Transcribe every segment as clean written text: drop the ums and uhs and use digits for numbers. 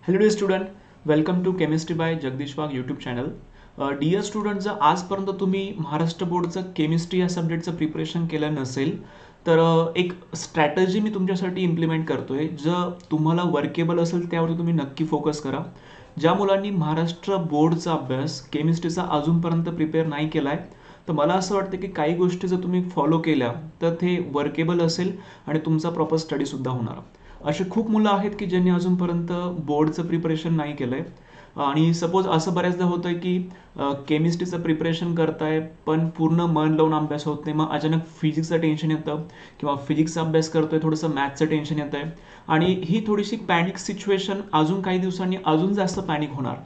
Hello dear student, welcome to chemistry by Jagdish Wagh YouTube channel. Dear student, जर आजपर्यंत तुम्ही Maharashtra बोर्डचं chemistry या सब्जेक्टचं प्रिपरेशन केलं नसेल तर एक स्ट्रॅटजी मी तुमच्यासाठी इम्प्लिमेंट करतोय. जर तुम्हाला वर्केबल असेल त्यावरती तुम्ही नक्की फोकस करा. ज्या मुलांनी महाराष्ट्र बोर्डचा अभ्यास केमिस्ट्रीचा अजूनपर्यंत प्रिपेअर नाही केला आहे, तर मला असं वाटतं की काही गोष्टी जर तुम्ही फॉलो केल्या तर ते वर्केबल असेल आणि तुमचा प्रॉपर स्टडीसुद्धा होणार. असे खूप मुलं आहेत की ज्यांनी अजूनपर्यंत बोर्डचं प्रिपरेशन नाही केलं आहे. आणि सपोज असं बऱ्याचदा होतं आहे की केमिस्ट्रीचं प्रिपरेशन करताय पण पूर्ण मन लावून अभ्यास होत नाही. मग अचानक फिजिक्सचं टेन्शन येतं किंवा फिजिक्सचा अभ्यास करतोय, थोडंसं मॅथ्सचं टेन्शन येतं आहे आणि ही थोडीशी पॅनिक सिच्युएशन अजून काही दिवसांनी अजून जास्त पॅनिक होणार.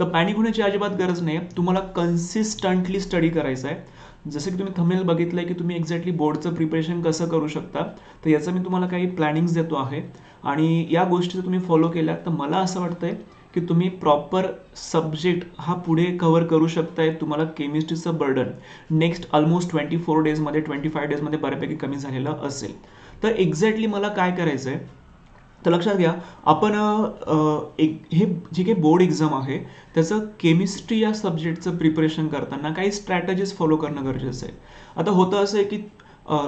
तर पॅनिक होण्याची अजिबात गरज नाही. तुम्हाला कन्सिस्टंटली स्टडी करायचं आहे. जसं की तुम्ही थंबनेल बघितलंय की तुम्ही एक्झॅक्टली बोर्डचं प्रिपरेशन कसं करू शकता, तर याचं मी तुम्हाला काही प्लॅनिंग्स देतो आहे आणि या गोष्टी जर तुम्ही फॉलो केल्या तर मला असं वाटतंय की तुम्ही प्रॉपर सब्जेक्ट हा पुढे कव्हर करू शकताय. तुम्हाला केमिस्ट्रीचं बर्डन नेक्स्ट ऑलमोस्ट 24 डेजमध्ये 25 डेजमध्ये बऱ्यापैकी कमी झालेलं असेल. तर एक्झॅक्टली मला काय करायचं आहे तर लक्षात घ्या, आपण हे जे काही बोर्ड एक्झाम आहे त्याचं केमिस्ट्री या सब्जेक्टचं प्रिपरेशन करताना काही स्ट्रॅटजीज फॉलो करणं गरजेचं आहे. आता होतं असं आहे की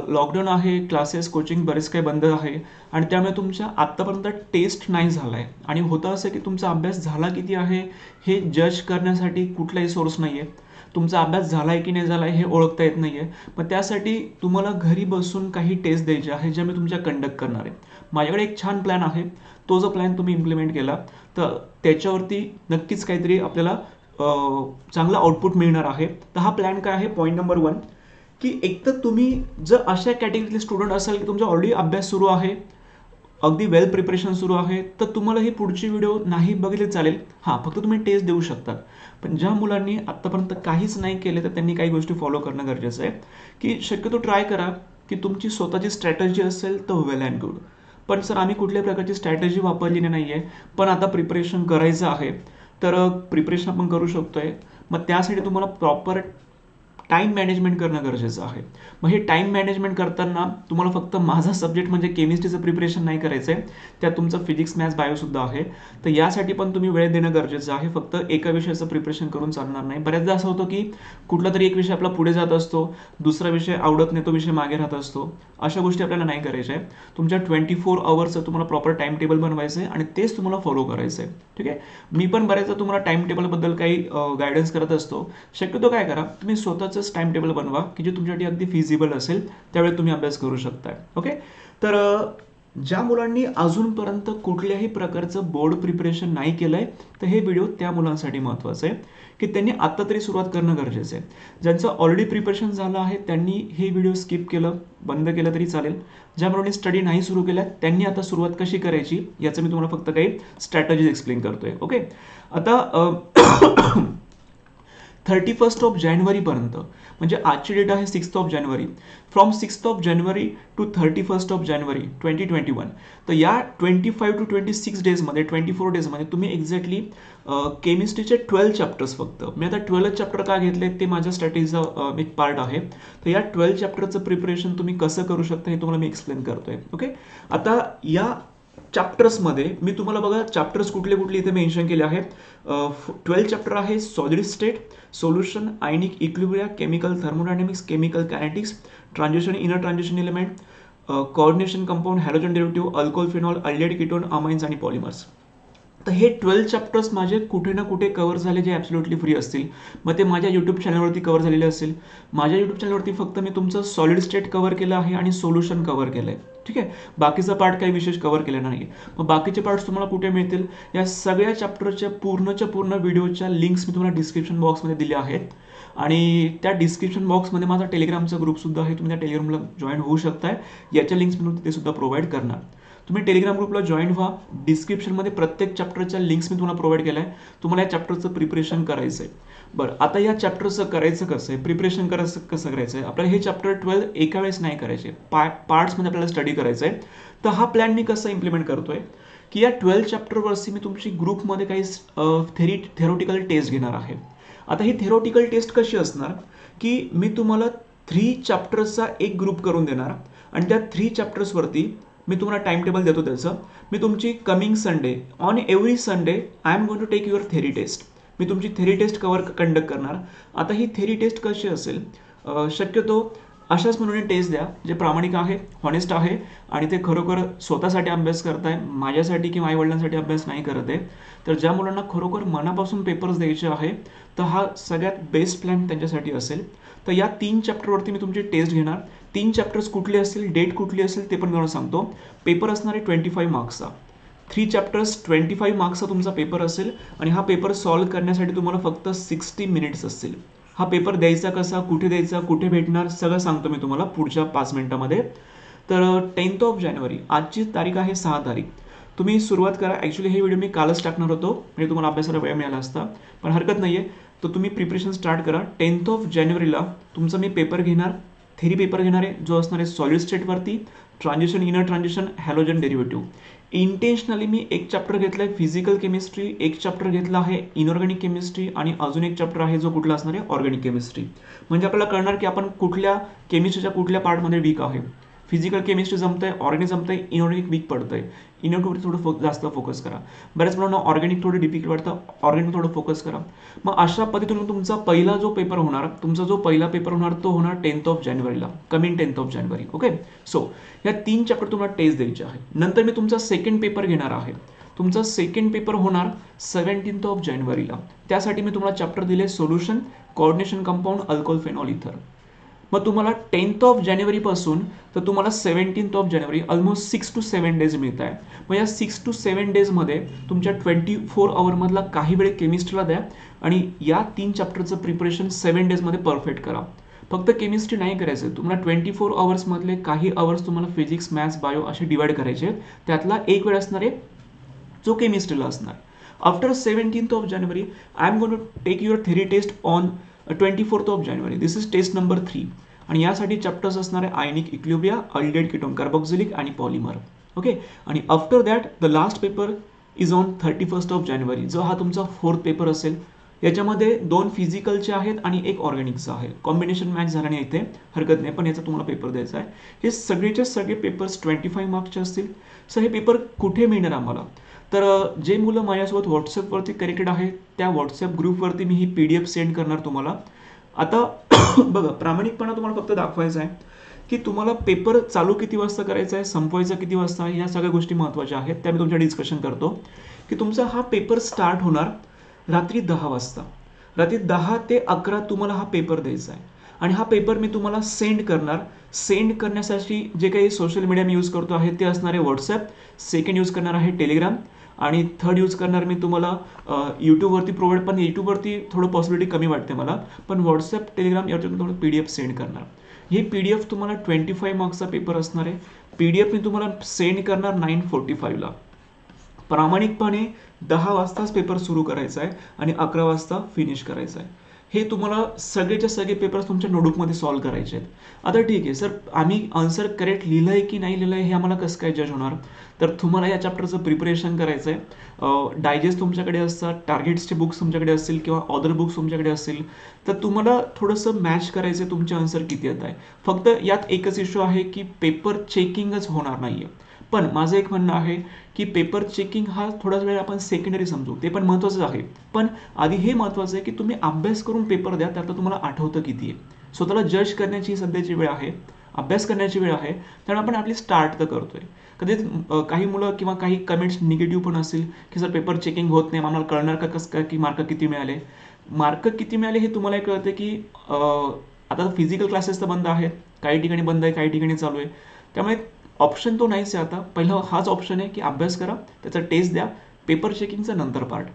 लॉकडाऊन आहे, क्लासेस कोचिंग बरेच काही बंद आहे आणि त्यामुळे तुमच्या आत्तापर्यंत टेस्ट नाही झाला आहे आणि होतं असं की तुमचा अभ्यास झाला किती आहे हे जज करण्यासाठी कुठलाही सोर्स नाही आहे. तुमचा अभ्यास झाला आहे की नाही झाला आहे हे ओळखता येत नाही आहे. मग त्यासाठी तुम्हाला घरी बसून काही टेस्ट द्यायचे आहे ज्या मी तुमच्या कंडक्ट करणार आहे. माझ्याकडे एक छान प्लॅन आहे. तो जो प्लॅन तुम्ही इम्प्लिमेंट केला तर त्याच्यावरती नक्कीच काहीतरी आपल्याला चांगला आउटपुट मिळणार आहे. तर हा प्लॅन काय आहे, पॉईंट नंबर 1 की एकतर तुम्ही जर अशा कॅटेगरीतले स्टुडंट असाल की तुमचा ऑलरेडी अभ्यास सुरू आहे, अगदी वेल प्रिपरेशन सुरू आहे, तर तुम्हाला ही पुढची व्हिडिओ नाही बघितले चालेल. हां, फक्त तुम्ही टेस्ट देऊ शकता. पण ज्या मुलांनी आत्तापर्यंत काहीच नाही केले तर त्यांनी काही गोष्टी फॉलो करणं गरजेचं आहे. की शक्यतो ट्राय करा की तुमची स्वतःची स्ट्रॅटजी असेल तर वेल अँड गुड. पण सर आम्ही कुठल्याही प्रकारची स्ट्रॅटजी वापरलेली नाही आहे, पण आता प्रिपरेशन करायचं आहे, तर प्रिपरेशन आपण करू शकतोय. मग त्यासाठी तुम्हाला प्रॉपर टाईम मॅनेजमेंट करणं गरजेचं आहे. मग हे टाईम मॅनेजमेंट करताना तुम्हाला फक्त माझा सब्जेक्ट म्हणजे केमिस्ट्रीचं प्रिपरेशन नाही करायचं आहे, त्यात तुमचं फिजिक्स मॅथ्स बायोसुद्धा आहे. तर यासाठी पण तुम्ही वेळ देणं गरजेचं आहे. फक्त एका विषयाचं प्रिपरेशन करून चालणार नाही. बऱ्याचदा असं होतं की कुठला तरी एक विषय आपला पुढे जात असतो, दुसरा विषय आवडत नाही, तो विषय मागे राहत असतो. अशा गोष्टी आपल्याला नाही करायच्या आहे. तुमच्या 24 अवर्सचं तुम्हाला प्रॉपर टाईम टेबल बनवायचं आहे आणि तेच तुम्हाला फॉलो करायचं आहे. ठीक आहे. मी पण बऱ्याचदा तुम्हाला टाईम टेबलबद्दल काही गायडन्स करत असतो. शक्यतो काय करा, तुम्ही स्वतःच टाइम टेबल बनवा की जे तुमच्यासाठी अगदी फिजिबल असेल, त्यावेळी तुम्ही अभ्यास करू शकताय. ओके. तर ज्या मुलांनी अजूनपर्यंत कुठल्याही प्रकारचं बोर्ड प्रिपरेशन नाही केलंय तर हे व्हिडिओ त्या मुलांसाठी महत्त्वाचं आहे की त्यांनी आता तरी सुरुवात करणं गरजेचं आहे. ज्यांचं ऑलरेडी प्रिपरेशन झालं आहे त्यांनी हे व्हिडिओ स्किप केलं, बंद केलं तरी चालेल. ज्या मुलांनी स्टडी नाही सुरू केल्या त्यांनी आता सुरुवात कशी करायची याचं मी तुम्हाला फक्त काही स्ट्रॅटजीज एक्सप्लेन करतोय. ओके. आता 31 जानेवारीपर्यंत म्हणजे आजची डेट आहे 6 जानेवारी. फ्रॉम 6 जानेवारी टू 31 जानेवारी 2021. तर या 25 to 26 डेजमध्ये 24 डेजमध्ये तुम्ही एक्झॅक्टली केमिस्ट्रीचे 12 चॅप्टर्स, फक्त मी आता 12 चॅप्टर का घेतले ते माझ्या स्ट्रॅटेजीचा एक पार्ट आहे. तर या 12 चॅप्टरचं प्रिपरेशन तुम्ही कसं करू शकता हे तुम्हाला मी एक्सप्लेन करतोय. ओके. आता या चॅप्टर्समध्ये मी तुम्हाला बघा चॅप्टर्स कुठले कुठले इथे मेन्शन केले आहेत. 12 चॅप्टर आहे solid state, solution, ionic equilibria, chemical thermodynamics, chemical kinetics, transition, inner transition element, coordination compound, halogen derivative, alcohol, phenol, aldehyde, ketone, amines आणि पॉलिमर्स. तर हे 12 चॅप्टर्स माझे कुठे ना कुठे कव्हर झाले जे ॲब्सोल्युटली फ्री असतील. मग ते माझ्या यूट्यूब चॅनलवरती कव्हर झालेले असेल. माझ्या यूट्यूब चॅनलवरती फक्त मी तुमचं सॉलिड स्टेट कव्हर केलं आहे आणि सोल्युशन कव्हर केलं आहे. ठीक आहे. बाकीचा पार्ट काही विशेष कव्हर केलेला नाही. मग बाकीचे पार्ट्स तुम्हाला कुठे मिळतील? या सगळ्या चॅप्टरच्या पूर्ण व्हिडिओच्या लिंक्स मी तुम्हाला डिस्क्रिप्शन बॉक्समध्ये दिल्या आहेत आणि त्या डिस्क्रिप्शन बॉक्समध्ये माझा टेलिग्रामचा ग्रुपसुद्धा आहे. तुम्ही त्या टेलिग्रामला जॉईन होऊ शकताय. याच्या लिंक्स मी ते सुद्धा प्रोव्हाइड करणार. तुम्ही टेलिग्राम ग्रुपला जॉईन व्हा. डिस्क्रिप्शनमध्ये प्रत्येक चॅप्टरच्या लिंक्स मी तुम्हाला प्रोव्हाइड केल्या आहे. तुम्हाला या चॅप्टरचं प्रिपरेशन करायचं आहे. बरं, आता या चॅप्टरचं करायचं कसं आहे, प्रिपरेशन कसं करायचं आहे. आपल्याला हे चॅप्टर 12 एका वेळेस नाही करायचे, पार्ट्समध्ये आपल्याला स्टडी करायचं आहे. तर हा प्लॅन मी कसा इम्प्लिमेंट करतोय की या 12 चॅप्टरवरती मी तुमची ग्रुपमध्ये काही थेरोटिकल टेस्ट घेणार आहे. आता ही थेरोटिकल टेस्ट कशी असणार की मी तुम्हाला 3 चॅप्टर्सचा एक ग्रुप करून देणार आणि त्या 3 चॅप्टर्सवरती मी तुम्हाला टाइम टेबल देतो त्याचं. मी तुमची coming Sunday, on every Sunday I am going to take your theory test. मी तुमची थेरी टेस्ट कंडक्ट करणार. आता ही थेरी टेस्ट कशी असेल, शक्यतो अशाच म्हणून टेस्ट द्या जे प्रामाणिक आहे, हॉनेस्ट आहे आणि ते खरोखर स्वतःसाठी अभ्यास करताय, माझ्यासाठी किंवा आई वडिलांसाठी अभ्यास नाही करत आहे. तर ज्या मुलांना खरोखर मनापासून पेपर्स द्यायचे आहे तर हा सगळ्यात बेस्ट प्लॅन त्यांच्यासाठी असेल. तर या 3 चॅप्टरवरती मी तुमची टेस्ट घेणार. 3 चॅप्टर्स कुठले असतील, डेट कुठली असेल ते पण तुम्हाला सांगतो. पेपर असणार आहे 25 मार्क्सचा. 3 चॅप्टर्स 25 मार्क्सचा तुमचा पेपर असेल आणि हा पेपर सॉल्व्ह करण्यासाठी तुम्हाला फक्त 60 मिनिट्स असतील. हा पेपर द्यायचा कसा, कुठे द्यायचा, कुठे भेटणार, सगळं सांगतो मी तुम्हाला पुढच्या 5 मिनिटामध्ये. तर 10th ऑफ जानेवारी, आजची तारीख आहे 6 तारीख. तुम्ही सुरुवात करा. ॲक्च्युली हे व्हिडिओ मी कालच टाकणार होतो म्हणजे तुम्हाला अभ्यासाला वेळ मिळाला असता, पण हरकत नाही आहे. तर तुम्ही प्रिपरेशन स्टार्ट करा. 10th ऑफ जानेवारीला तुमचा मी पेपर घेणार, थेरी पेपर घेणार आहे, जो असणार आहे सॉलिड स्टेटवरती, transition, inner transition, halogen derivative. Intentionally मी एक चॅप्टर घेतला आहे फिजिकल केमिस्ट्री, एक चॅप्टर घेतला आहे इनऑर्गॅनिक केमिस्ट्री आणि अजून एक चॅप्टर आहे जो कुठला असणार आहे ऑर्गॅनिक केमिस्ट्री. म्हणजे आपल्याला कळणार की आपण कुठल्या केमिस्ट्रीच्या कुठल्या पार्टमध्ये वीक आहे. फिजिकल केमिस्ट्री जमतंय, ऑर्गॅनिक जमतंय, इनऑर्गॅनिक वीक पडतंय. इनऑर्गॅनिक थोडं जास्त फोकस करा. बऱ्याच मुलांना ऑर्गॅनिक थोडं डिफिकल्ट वाटतं, ऑर्गॅनिक थोडं फोकस करा. मग अशा पद्धतीने तुमचा पहिला जो पेपर होणार, तुमचा जो पहिला पेपर होणार तो होणार 10th ऑफ जानेवारीला, coming 10th of January. Okay, so या 3 चॅप्टर तुम्हाला टेस्ट द्यायचे आहे. नंतर मी तुमचा सेकंड पेपर घेणार आहे. तुमचा सेकंड पेपर होणार 17th ऑफ जानेवारीला. त्यासाठी मी तुम्हाला चॅप्टर दिले solution, coordination compound, alcohol, phenol, इथर. मग तुम्हाला 10th ऑफ जानेवारीपासून तर तुम्हाला 17th of January almost 6 to 7 days मिळत आहे. मग या 6 to 7 डेजमध्ये तुमच्या 24 आवरमधला काही वेळ केमिस्ट्रीला द्या आणि या 3 चॅप्टरचं प्रिपरेशन 7 डेजमध्ये परफेक्ट करा. फक्त केमिस्ट्री नाही करायचं आहे, तुम्हाला 24 आवर्समधले काही आवर्स तुम्हाला फिजिक्स, मॅथ्स, बायो असे डिवाइड करायचे आहेत. त्यातला एक वेळ असणार आहे जो केमिस्ट्रीला असणार. After 17th of January I am going to take your theory test on 24th of January. This is test number 3 आणि यासाठी चॅप्टर्स असणार आहे ionic equilibria, aldehyde ketone, carboxylic आणि पॉलिमर. ओके, आणि after that the last paper is on 31st of January, जो हा तुमचा 4th paper असेल. याच्यामध्ये 2 फिजिकलचे आहेत आणि एक ऑर्गॅनिकचा आहे. कॉम्बिनेशन मॅच झाला नाही इथे, हरकत नाही, पण याचा तुम्हाला पेपर द्यायचा आहे. हे सगळेचे सगळे पेपर्स 25 मार्क्सचे असतील. सो हे पेपर कुठे मिळणार आम्हाला, तर जे मुलं माझ्यासोबत व्हॉट्सअपवरती कनेक्टेड आहे त्या व्हॉट्सअप ग्रुपवरती मी ही PDF सेंड करणार तुम्हाला. आता बघा, प्रामाणिकपणा तुम्हाला फक्त दाखवायचा आहे की तुम्हाला पेपर चालू किती वाजता करायचा आहे, संपवायचा किती वाजता आहे, या सगळ्या गोष्टी महत्त्वाच्या आहेत. त्या मी तुमच्या डिस्कशन करतो की तुमचा हा पेपर स्टार्ट होणार रात्री 10 वाजता. रात्री 10 ते 11 तुम्हाला हा पेपर द्यायचा आहे आणि हा पेपर मी तुम्हाला सेंड करणार. सेंड करण्यासाठी जे काही सोशल मीडिया मी यूज करतो आहे ते असणार आहे व्हॉट्सअप, सेकंड यूज करणार आहे टेलिग्राम आणि थर्ड यूज करणार मी तुम्हाला यूट्यूबवरती प्रोव्हाइड, पण यूट्यूबवरती थोडं पॉसिबिलिटी कमी वाटते मला, पण व्हॉट्सअप, टेलिग्राम यावरती थोडं PDF सेंड करणार. ही PDF तुम्हाला 25 मार्क्सचा पेपर असणार आहे. PDF मी तुम्हाला सेंड करणार 9:45ला. प्रामाणिकपणे 10 वाजताच पेपर सुरू करायचा आहे आणि 11 वाजता फिनिश करायचा आहे. हे तुम्हाला सगळेच्या सगळे पेपर्स तुमच्या नोटबुकमध्ये सॉल्व्ह करायचे आहेत. आता ठीक आहे सर, आम्ही आन्सर करेक्ट लिहिलं आहे की नाही लिहिलं आहे हे आम्हाला कसं काय जज होणार, तर तुम्हाला या चॅप्टरचं प्रिपरेशन करायचं आहे. डायजेस्ट तुमच्याकडे असतात, टार्गेट्सचे बुक्स तुमच्याकडे असतील किंवा अदर बुक्स तुमच्याकडे असतील, तर तुम्हाला थोडंसं मॅच करायचं आहे तुमचे आन्सर किती येत आहे. फक्त यात एकच इश्यू आहे की पेपर चेकिंगच होणार नाही आहे. पण माझं एक म्हणणं आहे की पेपर चेकिंग हा थोडाच वेळ आपण सेकंडरी समजू, ते पण महत्त्वाचं आहे. पण आधी हे महत्त्वाचं आहे की तुम्ही अभ्यास करून पेपर द्या, त्यातलं तुम्हाला आठवतं किती आहे. स्वतःला जज करण्याची सध्याची वेळ आहे, अभ्यास करण्याची वेळ आहे, त्यामुळे आपण आपली स्टार्ट तर करतोय. कधी काही मुलं किंवा काही कमेंट्स निगेटिव्ह पण असतील की सर पेपर चेकिंग होत नाही, आम्हाला कळणार का कसं काय की मार्क किती मिळाले. मार्क किती मिळाले हे तुम्हाला कळतं की आता फिजिकल क्लासेस तर बंद आहेत, काही ठिकाणी बंद आहे, काही ठिकाणी चालू आहे. त्यामुळे ऑप्शन तो नाहीच आहे आता. पहिला हाच ऑप्शन आहे की अभ्यास करा, त्याचा टेस्ट द्या, पेपर चेकिंगचा नंतर पार्ट,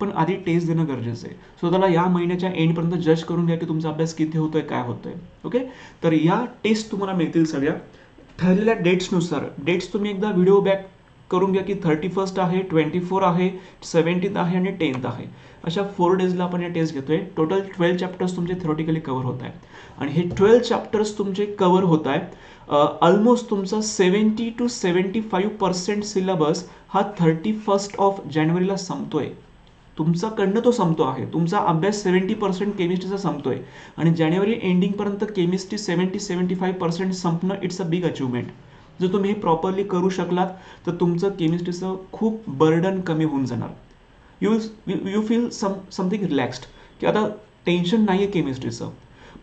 पण आधी टेस्ट देणं गरजेचं आहे. स्वतःला या महिन्याच्या एंडपर्यंत जज करून घ्या की तुमचा अभ्यास किती होतोय, काय होतोय. ओके, तर या टेस्ट तुम्हाला मिळतील सगळ्या ठरलेल्या डेट्सनुसार. डेट्स तुम्ही एकदा व्हिडिओ बॅक करून घ्या की 31st आहे, 24 आहे, 17th आहे आणि 10th आहे. अशा 4 डेजला आपण या टेस्ट घेतोय. टोटल 12 चॅप्टर्स तुमचे थेरोटिकली कव्हर होत आहेत आणि हे 12 चॅप्टर्स तुमचे कव्हर होत आहेत. ऑलमोस्ट तुमचा 70 to 75% सिलेबस हा 31st ऑफ जानेवारीला संपतोय. तुमच्याकडनं तो संपतो आहे. तुमचा अभ्यास 70% केमिस्ट्रीचा संपतोय आणि जानेवारी एंडिंगपर्यंत केमिस्ट्री 70-75% संपणं इट्स अ बिग अचिव्हमेंट. जर तुम्ही हे प्रॉपरली करू शकलात तर तुमचं केमिस्ट्रीचं खूप बर्डन कमी होऊन जाणार. यू फील समथिंग रिलॅक्स्ड की आता टेन्शन नाही आहे केमिस्ट्रीचं.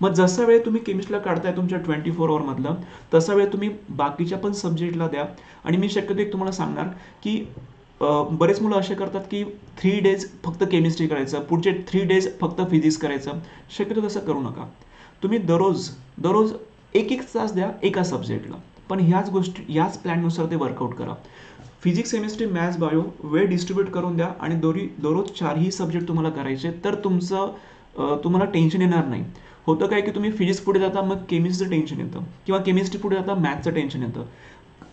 मग जसा वेळ तुम्ही केमिस्ट्रीला काढताय तुमच्या 24 आवरमधलं तसा वेळ तुम्ही बाकीच्या पण सब्जेक्टला द्या. आणि मी शक्यतो एक तुम्हाला सांगणार की बरेच मुलं असे करतात की 3 डेज फक्त केमिस्ट्री करायचं, पुढचे 3 डेज फक्त फिजिक्स करायचं. शक्यतो तसं करू नका. तुम्ही दररोज एक तास द्या एका सब्जेक्टला, पण ह्याच प्लॅननुसार ते वर्कआउट करा. फिजिक्स, केमिस्ट्री, मॅथ्स, बायो वेळ डिस्ट्रीब्यूट करून द्या आणि दररोज 4ही सब्जेक्ट तुम्हाला करायचे, तर तुम्हाला टेन्शन येणार नाही. होतं काय की तुम्ही फिजिक्स पुढे जाता मग केमिस्ट्रीचं टेन्शन येतं किंवा केमिस्ट्री पुढे जाता मॅथ्सचं टेन्शन येतं.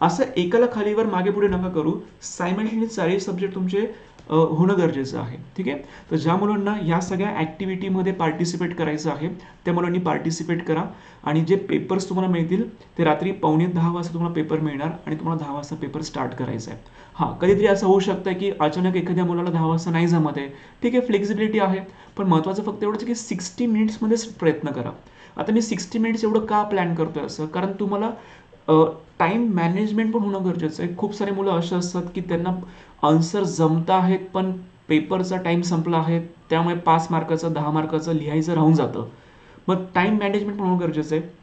असं एकाला खालीवर मागे पुढे नका करू. सायमल्टेनियस 4ही सब्जेक्ट तुमचे होणं गरजेचं आहे. ठीक आहे. तर ज्या मुलांना या सगळ्या ॲक्टिव्हिटीमध्ये पार्टिसिपेट करायचं आहे त्या मुलांनी पार्टिसिपेट करा. आणि जे पेपर्स तुम्हाला मिळतील ते रात्री 9:45 वाजता तुम्हाला पेपर मिळणार आणि तुम्हाला 10 वाजता पेपर स्टार्ट करायचा आहे. हां, कधीतरी असं होऊ शकतं की अचानक एखाद्या मुलाला 10 वाजता नाही जमत आहे. ठीक आहे, फ्लेक्झिबिलिटी आहे, पण महत्त्वाचं फक्त एवढंच की 60 मिनिट्समध्येच प्रयत्न करा. आता मी 60 मिनिट्स एवढं का प्लॅन करतोय असं, कारण तुम्हाला टाईम मॅनेजमेंट पण होणं गरजेचं आहे. खूप सारे मुलं असे असतात की त्यांना आन्सर जमत आहेत पण पेपरचा टाईम संपला आहे, त्यामुळे 5 मार्काचं 10 मार्काचं लिहायचं राहून जातं. मग टाईम मॅनेजमेंट पण होणं गरजेचं आहे.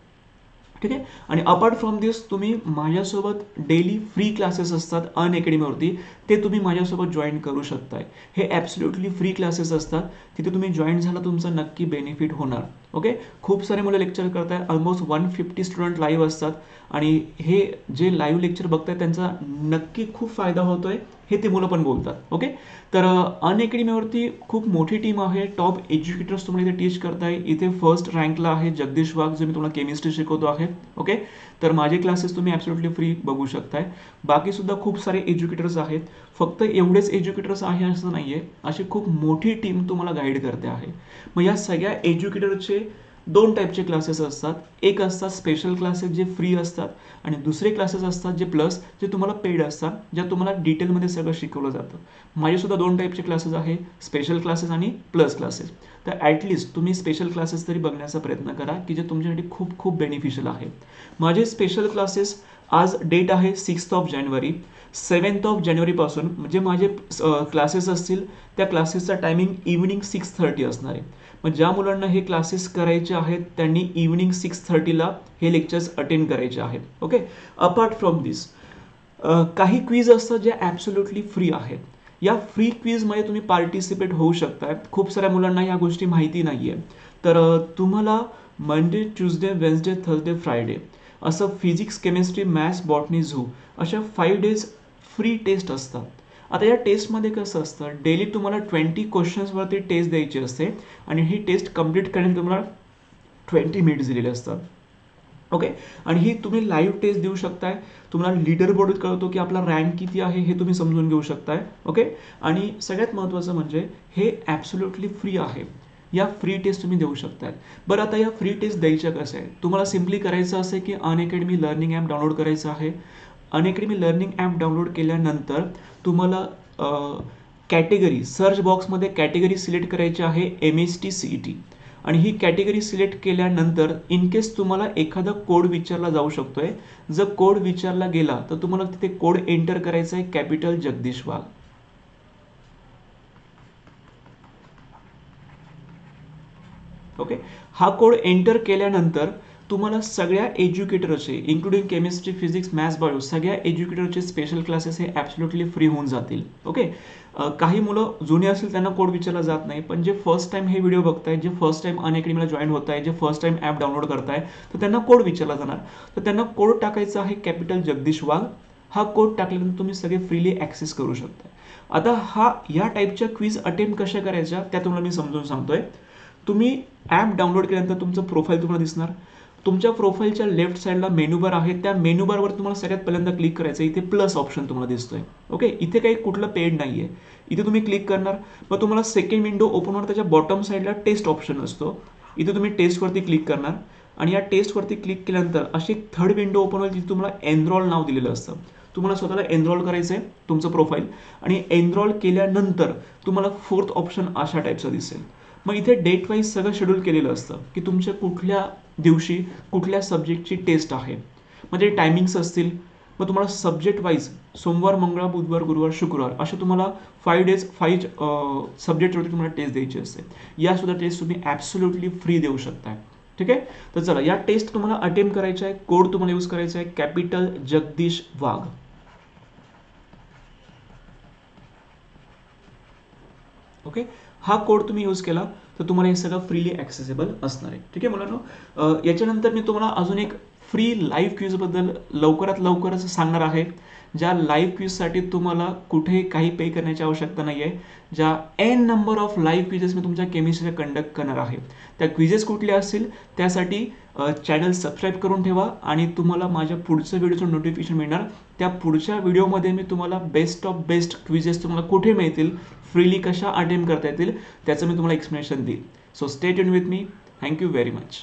ठीक आहे. आणि अपार्ट फ्रॉम दिस तुम्ही माझ्यासोबत डेली फ्री क्लासेस असतात अनअकॅडमीवरती, ते तुम्ही माझ्यासोबत जॉईन करू शकताय. हे ॲब्सोल्युटली फ्री क्लासेस असतात, तिथे तुम्ही जॉईन झाला तुमचं नक्की बेनिफिट होणार. ओके. खूप सारे मुलं लेक्चर करताय, ऑलमोस्ट 150 स्टुडंट लाईव्ह असतात आणि हे जे लाईव्ह लेक्चर बघताय त्यांचा नक्की खूप फायदा होतोय हे ते मुलं पण बोलतात. ओके. तर अनअकॅडमीवरती खूप मोठी टीम आहे, टॉप एज्युकेटर्स तुम्हाला इथे टीच करताय. इथे फर्स्ट रँकला आहे जगदीश वाघ, जो मी तुम्हाला केमिस्ट्री शिकवतो आहे. ओके. तर माझे क्लासेस तुम्ही ॲब्सोल्युटली फ्री बघू शकताय. बाकी सुद्धा खूप सारे एज्युकेटर्स आहेत, फक्त एवढेच एज्युकेटर्स आहे असं नाही आहे, अशी खूप मोठी टीम तुम्हाला गाईड करते आहे. मग या सगळ्या एज्युकेटरचे 2 टाईपचे क्लासेस असतात. एक असतात स्पेशल क्लासेस जे फ्री असतात आणि दुसरे क्लासेस असतात जे प्लस, जे तुम्हाला पेड असतात, ज्या तुम्हाला डिटेलमध्ये सगळं शिकवलं जातं. माझेसुद्धा 2 टाईपचे क्लासेस आहे, स्पेशल क्लासेस आणि प्लस क्लासेस. तर ॲटलिस्ट तुम्ही स्पेशल क्लासेस तरी बघण्याचा प्रयत्न करा की जे तुमच्यासाठी खूप खूप बेनिफिशियल आहे. माझे स्पेशल क्लासेस आज डेट आहे 6 जानेवारी. 7 जानेवारीपासून म्हणजे माझे क्लासेस असतील त्या क्लासेसचा टायमिंग इव्हिनिंग 6:30 असणार आहे. मग ज्या मुलांना हे क्लासेस करायचे आहेत त्यांनी इव्हिनिंग 6:30ला हे लेक्चर्स अटेंड करायचे आहेत. ओके. अपार्ट फ्रॉम दिस काही क्विज असतात जे ॲब्सोल्युटली फ्री आहेत. या फ्री क्विजमध्ये तुम्ही पार्टिसिपेट होऊ शकताय. खूप साऱ्या मुलांना या गोष्टी माहिती नाही आहे. तर तुम्हाला Monday, Tuesday, Wednesday, Thursday, Friday असं physics, chemistry, maths, botany, zoo अशा 5 डेज फ्री टेस्ट असतात. आता या टेस्टमध्ये कसं असतं, डेली तुम्हाला 20 क्वेश्चन्सवरती टेस्ट द्यायची असते आणि ही टेस्ट कंप्लीट करण्यासाठी तुम्हाला 20 मिनिट्स दिलेले असतात. ओके. आणि ही तुम्ही लाईव्ह टेस्ट देऊ शकताय. तुम्हाला लीडर बोर्ड कळतो की आपला रँक किती आहे हे तुम्ही समजून घेऊ शकताय. ओके. आणि सगळ्यात महत्त्वाचं म्हणजे हे ॲब्सोल्युटली फ्री आहे. या फ्री टेस्ट तुम्ही देऊ शकताय. बरं, आता या फ्री टेस्ट द्यायच्या कसं आहे, तुम्हाला सिम्पली करायचं असेल की अनअकॅडमी लर्निंग ॲप डाउनलोड करायचं आहे. अनअकॅडमी लर्निंग ॲप डाउनलोड केल्यानंतर तुम्हाला कॅटेगरी सर्च बॉक्समध्ये कॅटेगरी सिलेक्ट करायची आहे MST CET आणि ही कॅटेगरी सिलेक्ट केल्यानंतर इन केस तुम्हाला एखादा कोड विचारला जाऊ शकतोय. जर कोड विचारला गेला तर तुम्हाला तिथे कोड एंटर करायचा आहे, कॅपिटल जगदीश वाघ. ओके. हा कोड एंटर केल्यानंतर तुम्हाला सगळ्या एज्युकेटरचे including chemistry, physics, maths, bio सगळ्या एज्युकेटरचे स्पेशल क्लासेस हे ॲब्सोल्युटली फ्री होऊन जातील. ओके. काही मुलं जुने असतील त्यांना कोड विचारला जात नाही, पण जे फर्स्ट टाइम हे व्हिडिओ बघताय, जे फर्स्ट टाइम अनअकॅडमीला जॉईन होत आहे, जे फर्स्ट टाइम ॲप डाउनलोड करताय, तर त्यांना कोड विचारला जाणार. तर त्यांना कोड टाकायचा आहे कॅपिटल जगदीश वाघ. हा कोड टाकल्यानंतर तुम्ही सगळे फ्रीली ॲक्सेस करू शकता. आता या टाईपच्या क्विज अटेम्प्ट कशा करायच्या त्या तुम्हाला मी समजून सांगतोय. तुम्ही ॲप डाउनलोड केल्यानंतर तुमचं प्रोफाईल तुम्हाला दिसणार. तुमच्या प्रोफाईलच्या लेफ्ट साईडला मेनू बार आहे, त्या मेनू बारवर तुम्हाला सगळ्यात पहिल्यांदा क्लिक करायचं. इथे प्लस ऑप्शन तुम्हाला दिसतोय. ओके. इथे काही कुठलं पेड नाही आहे. इथे तुम्ही क्लिक करणार. मग तुम्हाला सेकंड विंडो ओपन होणार. त्याच्या बॉटम साईडला टेस्ट ऑप्शन असतो. इथे तुम्ही टेस्टवरती क्लिक करणार आणि या टेस्टवरती क्लिक केल्यानंतर अशी थर्ड विंडो ओपन होईल जिथे तुम्हाला एनरोल नाव दिलेलं असतं. तुम्हाला स्वतःला एनरोल करायचं आहे तुमचं प्रोफाईल आणि एनरोल केल्यानंतर तुम्हाला फोर्थ ऑप्शन अशा टाईपचं दिसेल. मग इथे डेट वाईज सगळं शेड्यूल केलेलं असतं की तुमच्या कुठल्या दिवशी कुठल्या सब्जेक्टची टेस्ट आहे. म्हणजे टायमिंग्स असतील, मग तुम्हाला सब्जेक्ट वाईज सोमवार, मंगळवार, बुधवार, गुरुवार, शुक्रवार असे तुम्हाला 5 डेज 5 सब्जेक्टवरती तुम्हाला टेस्ट द्यायची असते. या सुद्धा टेस्ट तुम्ही ॲब्सोल्युटली फ्री देऊ शकताय. ठीक आहे. तर चला या टेस्ट तुम्हाला अटेम्प्ट करायचा आहे. कोड तुम्हाला यूज करायचा आहे कॅपिटल जगदीश वाघ. ओके. हा कोड तुम्ही यूज केला तर तुम्हाला हे सगळं फ्रीली ॲक्सेसेबल असणार आहे. ठीक आहे मुलांनो. याच्यानंतर मी तुम्हाला अजून एक फ्री लाईव्ह क्विजबद्दल लवकरात लवकरच सांगणार आहे. ज्या लाईव्ह क्विजसाठी तुम्हाला कुठे काही पे करण्याची आवश्यकता नाही आहे. ज्या n number of live quizzes मी तुमच्या केमिस्ट्रीला कंडक्ट करणार आहे. त्या क्विजेस कुठल्या असतील त्यासाठी चॅनल सबस्क्राईब करून ठेवा आणि तुम्हाला माझ्या पुढच्या व्हिडिओचं नोटिफिकेशन मिळणार. त्या पुढच्या व्हिडिओमध्ये मी तुम्हाला बेस्ट ऑफ बेस्ट क्विजेस तुम्हाला कुठे मिळतील, फ्रीली कशा अटेम्प्ट करता येतील त्याचं मी तुम्हाला एक्सप्लेनेशन देईल. So stay tuned with me. Thank you very much.